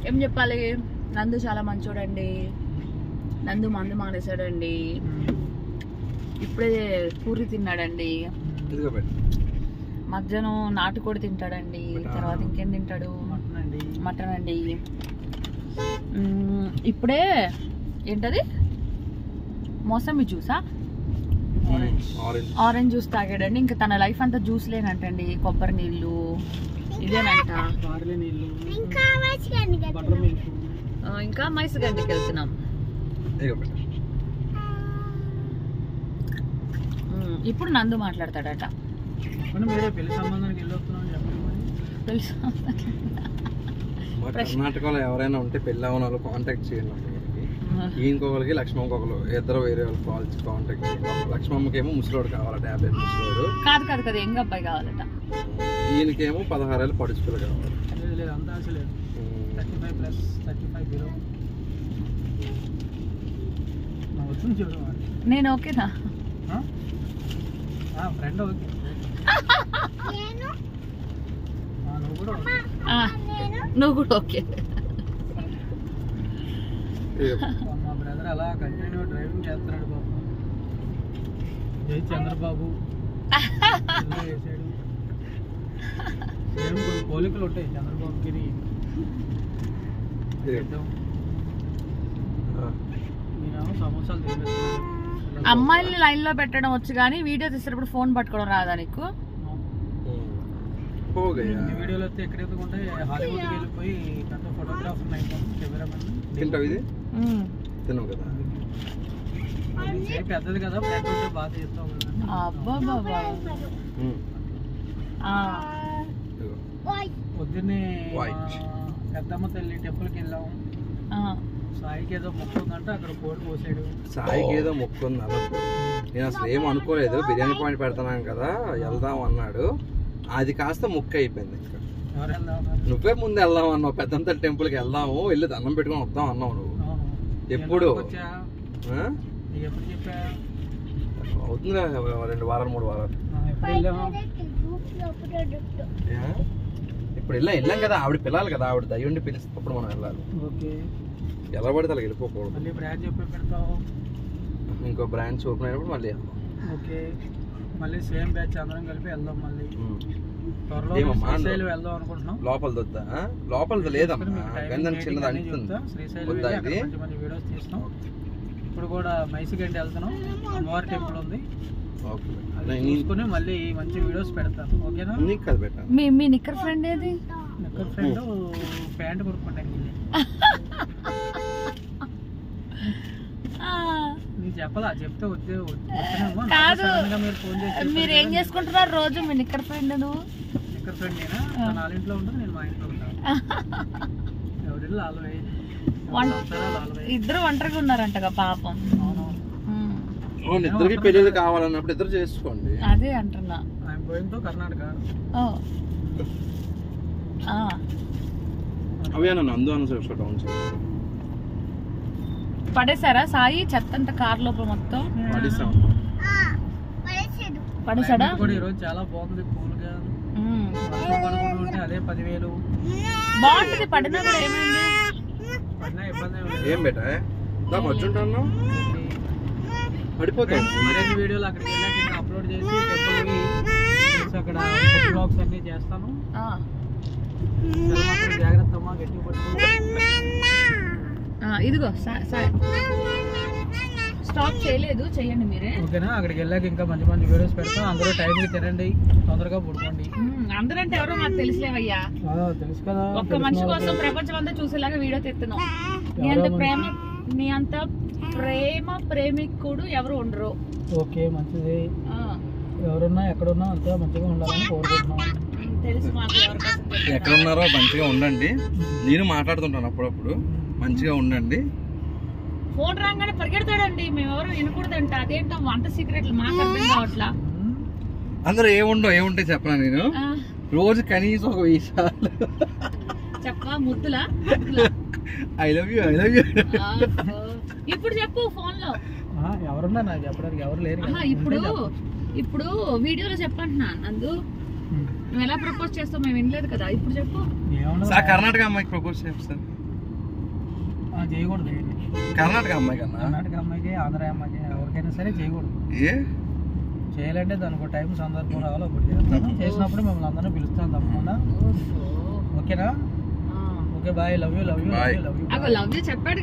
ఏం చెప్పాలి, నందు చాలా మంచోడండి. నందు మందు మానేశాడండి. ఇప్పుడే పూరి తిన్నాడండి. మధ్యాహ్నం నాటుకోడి తింటాడండి. తర్వాత ఇంకేం తింటాడు? మటన్ అండి. ఇప్పుడే ఏంటది మోసంబి జ్యూసా, ఆరెంజ్ జ్యూస్ తాగాడండి. ఇంకా తన లైఫ్ అంతా జ్యూస్ లేనంటండి. కొబ్బరి నీళ్ళు ఇదేనంట. ఇంకా మైసూర్ గండికి వెళ్తున్నాం. ఇప్పుడు నందు మాట్లాడతాడట. కర్ణాటకలో ఎవరైనా ఉంటే పెళ్ళి అవ్వని వాళ్ళు కాంటాక్ట్ చేయండి. ఈయనకొకరికి లక్ష్మమ్మకొకరు ఇద్దరు వేరే వాళ్ళు కాంటాక్ట్ చేయండి. లక్ష్మమ్మకి ఏమో ముసలోడు కావాలట, 50 ముసలోడు. కాదు ఎంగ అబ్బాయి కావాలట. ఈయనకేమో 16 ఏళ్ళ పడుచుపిల్ల కావాలి. నేను ఓకేనా? నువ్వు కూడా ఓకే. మా బ్రదర్ అలా కంటిన్యూ డ్రైవింగ్ చేస్తున్నాడు బాబు. జై చంద్రబాబు కొన్ని పోలికలు ఉంటాయి చంద్రబాబుకి. సమోసాలు తినేస్తున్నాడు. అమ్మాయిల్ని లైన్ లో పెట్టడం వచ్చు కానీ వీడియో తీసేటప్పుడు ఫోన్ పట్టుకోవడం రాదా నీకు? వీడియోలో వస్తే ఎక్కడెక్కడుకుంటే హాలీవుడ్కి వెళ్ళిపోయి పెద్ద ఫోటోగ్రాఫర్ కెమెరామెన్ పెద్దది కదా, బాగా చేస్తాం. పొద్దున్నే పెద్దమ్మ తల్లి టెంపుల్కి వెళ్ళాము. సాయికి ఏదో మొక్కు ఉందంటే అక్కడ కోడి పోసాడు. సాయికి ఏదో మొక్కు ఉంది అన్నట్టు. నేను అసలు ఏం అనుకోలేదు. బిర్యానీ పాయింట్ పెడతాను కదా వెళ్దాం అన్నాడు. అది కాస్త మొక్కు అయిపోయింది. నువ్వే ముందు వెళ్దాం అన్నావు. పెద్దంత టెంపుల్కి వెళ్దాము, వెళ్ళి దండం పెట్టుకొని వద్దాం అన్నావు నువ్వు. ఎప్పుడు అవుతుంది? 2 వారాలు 3 వారాలు ఇప్పుడు వెళ్ళాం కదా. ఆవిడ పిల్లలు కదా, ఆవిడ దయ్యుండి పిలిచినప్పుడు మనం వెళ్ళాలి. ఎలా పడితే అలా వెళ్ళిపోకూడదు. ఇంకో బ్రాంచ్ ఓపెన్ అయినప్పుడు మళ్ళీ మళ్ళీ సేమ్ బ్యాచ్ అందరం కలిపి వెళ్దాం. మళ్ళీ వెళ్దాం అనుకుంటున్నాం. లోపల లోపల లేదమ్మా, చిన్నది అనిపిస్తుంది. వీడియోస్ తీస్తాం. ఇప్పుడు కూడా మైసిగండి వెళ్తున్నాం. అమ్మవారి టెంపుల్ ఉంది, చూసుకుని మళ్ళీ మంచి వీడియోస్ పెడతాను. ఓకేనా? మీ నిక్కర్ ఫ్రెండ్ ఏది? నిక్కర్ ఫ్రెండ్ ప్యాంట్ కొనుక్కోండి. చెప్పలా? చెప్తే వద్దే. మీరు ఏం చేసుకుంటున్నారు రోజు? మీ నిక్కర్ ఫ్రెండ్ నిక్కర్ ఫ్రెండ్ నేనా? వాళ్ళ ఇంట్లో ఉంటుంది, నేను మా ఇంట్లో ఉంటాను. ఎవరిల్లు ఆలోచన ఇద్దరు ఒంటరిగా ఉన్నారంటగా పాపం. ఇద్దరికి పెళ్లి కావాలన్నప్పుడు ఇద్దరు చేసుకోండి. అదే అంటున్నా. కర్ణాటక పడేసారా సాయి చెత్త అంతా కార్ లోపల మొత్తం? పడేసాడా? ఈరోజు చాలా బాగుంది, కూల్ గా. అదే 10,000 బాగుంటది. పడినా కూడా ఏమైంది? ఏం బేటా పడిపోతాయి. మరిన్ని వీడియోలు అక్కడికి వెళ్ళాక అప్లోడ్ చేసి అక్కడ బ్లాగ్స్ అన్ని చేస్తాను. జాగ్రత్త అమ్మా, గట్టి పట్టుకో. ఇదిగో స్టాప్ చేయలేదు, చెయ్యండి మీరే. ఓకేనా? అక్కడికి వెళ్ళాక ఇంకా మంచి మంచి వీడియోస్ పెడతాం. అందరూ టైంకి తినండి, తొందరగా పడుకోండి. అందరంటే ఎవరో మాకు తెలిసిలేవయ్యా. తెలుసు కదా, ఒక్క మనిషి కోసం ప్రపంచం అంతా చూసేలాగా వీడియో తెస్తున్నాం. నీ అంత ప్రేమికుడు ఎవరు ఉండరు. ఓకే, మంచిది. ఎవరున్నా ఎక్కడున్నా అంతా మంచిగా ఉండాలని కోరుకుంటున్నాం. తెలుసు మాకు. ఎక్కడున్నారో మంచిగా ఉండండి. నేను మాట్లాడుతుంటాను అప్పుడప్పుడు. మంచిగా ఉండండి. ఫోన్ రాగానే పరిగెడతాడండి. మేమెవరు వినకూడదంట. అదేంటో వంట సీక్రెట్లు మాకు అర్థం కావట్లా. అందరూ ఏముంటాయి చెప్పనా? నేను రోజు కనీసం ఒక 20 సార్లు చెప్పా. ముద్దులా? I love you, I love you. ఇప్పుడు చెప్పు ఫోన్ లో. ఎవరున్నా నాకు చెప్పడానికి ఎవరు లేరు. ఇప్పుడు వీడియోలో చెప్పంటున్నా. నందు నువ్వు ఎలా ప్రపోజ్ చేస్తావు మేము వినలేదు కదా, ఇప్పుడు చెప్పు. సార్ కర్ణాటక అమ్మాయికి ప్రపోజ్ చేస్తాను. చేయకూడదు. కర్ణాటక అమ్మాయి కన్నా కర్ణాటక అమ్మాయికి ఆంధ్ర అమ్మాయికి ఎవరికైనా సరే చేయకూడదు. చేయాలంటే దానికి టైం సందర్భం రావాలి, అప్పుడు చేస్తాను. చేసినప్పుడు మిమ్మల్ని అందరినీ పిలుస్తాను తప్పకుండా. ఓకేనా? Okay bye. Love you. Love you చెప్పాడు.